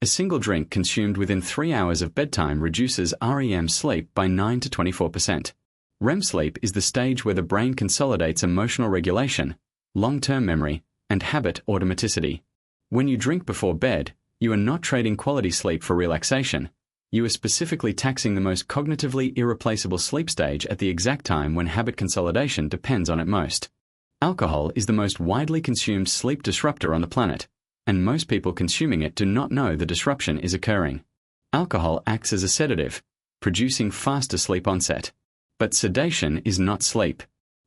A single drink consumed within 3 hours of bedtime reduces REM sleep by 9 to 24%. REM sleep is the stage where the brain consolidates emotional regulation, long-term memory, and habit automaticity. When you drink before bed, you are not trading quality sleep for relaxation. You are specifically taxing the most cognitively irreplaceable sleep stage at the exact time when habit consolidation depends on it most. Alcohol is the most widely consumed sleep disruptor on the planet, and most people consuming it do not know the disruption is occurring. Alcohol acts as a sedative, producing faster sleep onset. But sedation is not sleep.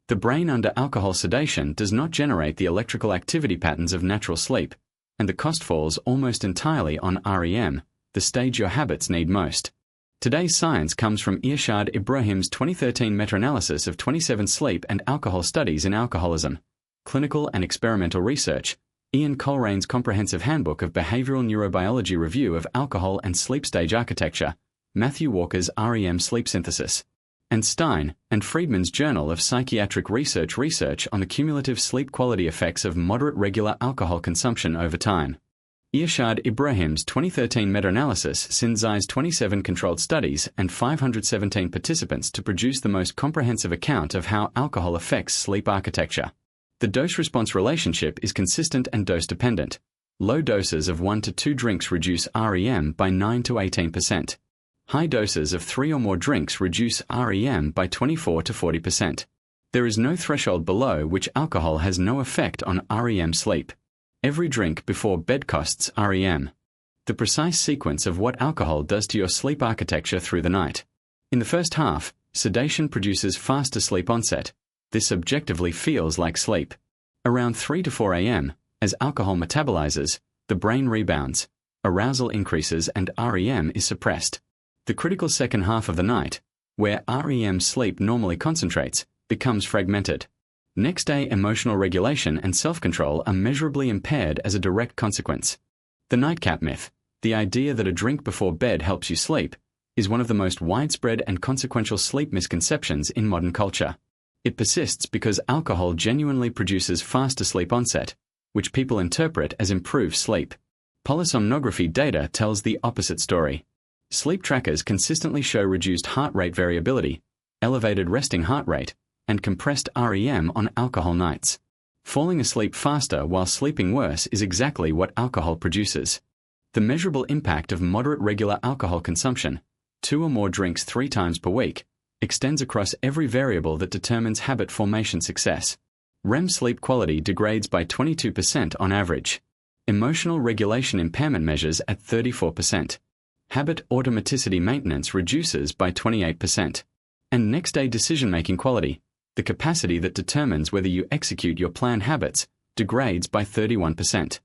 The brain under alcohol sedation does not generate the electrical activity patterns of natural sleep, and the cost falls almost entirely on REM, the stage your habits need most. Today's science comes from Irshad Ibrahim's 2013 meta-analysis of 27 sleep and alcohol studies in alcoholism, clinical and experimental research, Ian Colerane's comprehensive handbook of behavioral neurobiology review of alcohol and sleep stage architecture, Matthew Walker's REM sleep synthesis, and Stein and Friedman's Journal of Psychiatric Research on the cumulative sleep quality effects of moderate regular alcohol consumption over time. Irshad Ibrahim's 2013 meta-analysis synthesized 27 controlled studies and 517 participants to produce the most comprehensive account of how alcohol affects sleep architecture. The dose-response relationship is consistent and dose-dependent. Low doses of 1 to 2 drinks reduce REM by 9 to 18%. High doses of 3 or more drinks reduce REM by 24 to 40%. There is no threshold below which alcohol has no effect on REM sleep. Every drink before bed costs REM. The precise sequence of what alcohol does to your sleep architecture through the night. In the first half, sedation produces faster sleep onset. This objectively feels like sleep. Around 3 to 4 a.m., as alcohol metabolizes, the brain rebounds, arousal increases and REM is suppressed. The critical second half of the night, where REM sleep normally concentrates, becomes fragmented. Next day emotional regulation and self-control are measurably impaired as a direct consequence. The nightcap myth, the idea that a drink before bed helps you sleep, is one of the most widespread and consequential sleep misconceptions in modern culture. It persists because alcohol genuinely produces faster sleep onset, which people interpret as improved sleep. Polysomnography data tells the opposite story. Sleep trackers consistently show reduced heart rate variability, elevated resting heart rate, and compressed REM on alcohol nights. Falling asleep faster while sleeping worse is exactly what alcohol produces. The measurable impact of moderate regular alcohol consumption, 2 or more drinks 3 times per week, extends across every variable that determines habit formation success. REM sleep quality degrades by 22% on average. Emotional regulation impairment measures at 34%. Habit automaticity maintenance reduces by 28%. And next-day decision-making quality, the capacity that determines whether you execute your planned habits, degrades by 31%.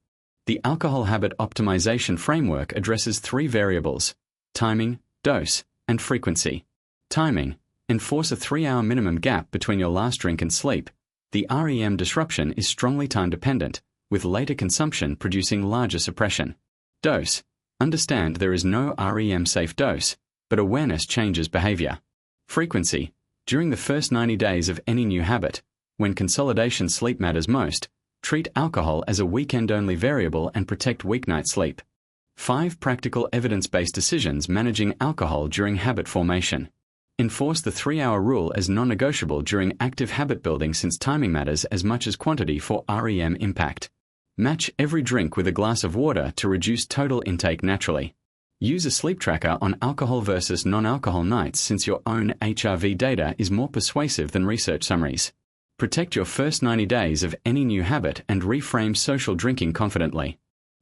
The alcohol habit optimization framework addresses 3 variables: timing, dose, and frequency. Timing: enforce a 3-hour minimum gap between your last drink and sleep. The REM disruption is strongly time-dependent, with later consumption producing larger suppression. Dose: understand there is no REM-safe dose, but awareness changes behavior. Frequency: during the first 90 days of any new habit, when consolidation sleep matters most, treat alcohol as a weekend-only variable and protect weeknight sleep. 5 practical evidence-based decisions managing alcohol during habit formation. Enforce the 3-hour rule as non-negotiable during active habit building since timing matters as much as quantity for REM impact. Match every drink with a glass of water to reduce total intake naturally. Use a sleep tracker on alcohol versus non-alcohol nights since your own HRV data is more persuasive than research summaries. Protect your first 90 days of any new habit and reframe social drinking confidently.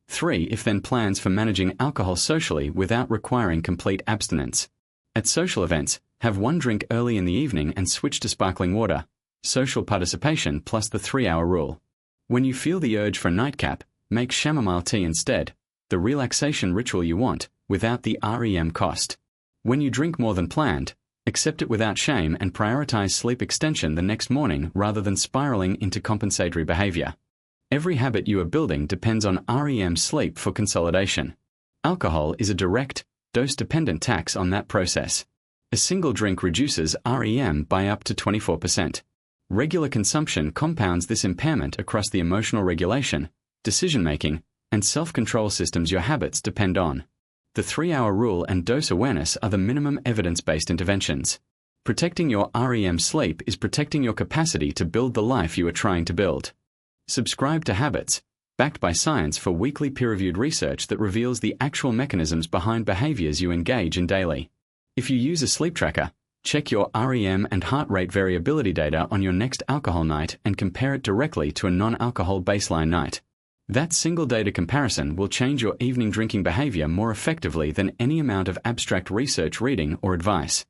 3 if-then plans for managing alcohol socially without requiring complete abstinence. At social events, have 1 drink early in the evening and switch to sparkling water. Social participation plus the 3-hour rule. When you feel the urge for a nightcap, make chamomile tea instead, the relaxation ritual you want, without the REM cost. When you drink more than planned, accept it without shame and prioritize sleep extension the next morning rather than spiraling into compensatory behavior. Every habit you are building depends on REM sleep for consolidation. Alcohol is a direct, dose-dependent tax on that process. A single drink reduces REM by up to 24%. Regular consumption compounds this impairment across the emotional regulation, decision-making, and self-control systems your habits depend on. The 3-hour rule and dose awareness are the minimum evidence-based interventions. Protecting your REM sleep is protecting your capacity to build the life you are trying to build. Subscribe to Habits, backed by science, for weekly peer-reviewed research that reveals the actual mechanisms behind behaviors you engage in daily. If you use a sleep tracker, check your REM and heart rate variability data on your next alcohol night and compare it directly to a non-alcohol baseline night. That single data comparison will change your evening drinking behavior more effectively than any amount of abstract research reading or advice.